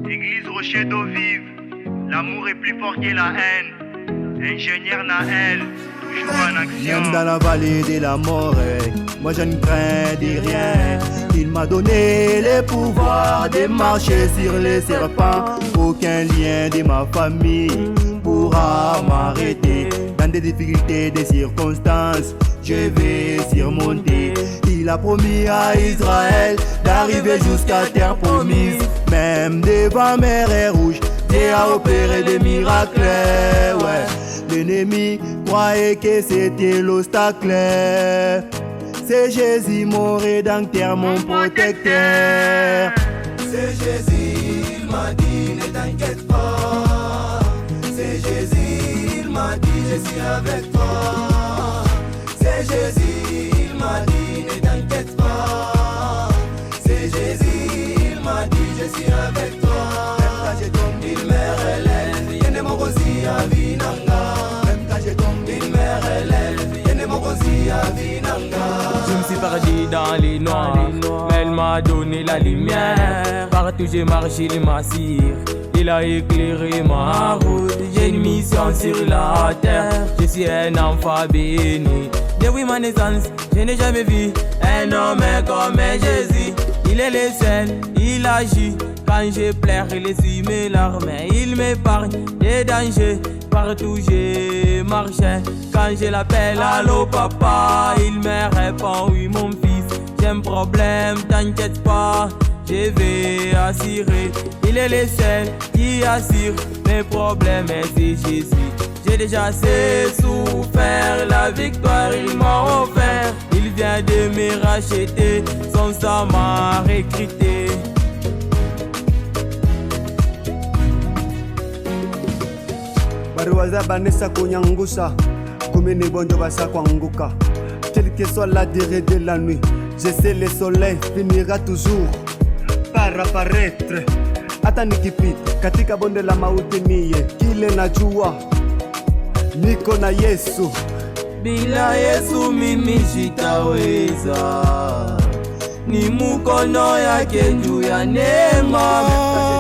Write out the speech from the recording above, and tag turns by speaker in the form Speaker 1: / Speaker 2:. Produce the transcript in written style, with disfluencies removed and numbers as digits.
Speaker 1: Église Rocher d'eau vive, l'amour est plus fort que la haine. Ingénieur Naël, toujours en action.
Speaker 2: Même dans la vallée de la mort, moi je ne crains de rien. Il m'a donné le pouvoir de marcher sur les serpents. Aucun lien de ma famille pourra m'arrêter. Dans des difficultés, des circonstances, je vais surmonter. Il a promis à Israël d'arriver jusqu'à terre promise. Même devant mer rouge, Dieu a opéré des miracles, ouais. L'ennemi croyait que c'était l'obstacle. C'est Jésus mon rédempteur, mon protecteur.
Speaker 3: C'est Jésus, il m'a dit ne t'inquiète pas. C'est Jésus, il m'a dit je suis avec toi. C'est Jésus, il m'a dit ne t'inquiète pas. C'est Jésus, il m'a dit je suis avec toi. Il me relève, yene mokosi ya vinanga. Il me relève, yene mokosi ya vinanga.
Speaker 4: Je me suis perdu dans les noirs, mais elle m'a donné la lumière. Partout j'ai marché, il m'assire, il a éclairé ma route. J'ai une mission sur la terre, je suis un enfant béni. Depuis ma naissance, je n'ai jamais vu un homme comme Jésus. Il est le seul, il agit. Quand je pleure, il essuie mes larmes. Il m'épargne des dangers. Partout j'ai marché. Quand je l'appelle, allô papa, il me répond, oui mon fils, j'ai un problème, t'inquiète pas, je vais assurer. Il est le seul qui assure mes problèmes, et c'est Jésus. J'ai déjà assez souffert, la victoire il m'a offert. Il vient de me racheter, son sang m'a recruté.
Speaker 2: Bariwaza banesa kunyangusha, kumini bonjo basa kuanguka. Quelle que soit la durée de la nuit, je sais le soleil finira toujours par apparaître. Hata nikipita katika bonde la mauti mie, kile najua niko na Yesu.
Speaker 4: Bila Yesu mimi sitaweza, ni mkono yake juu ya neema.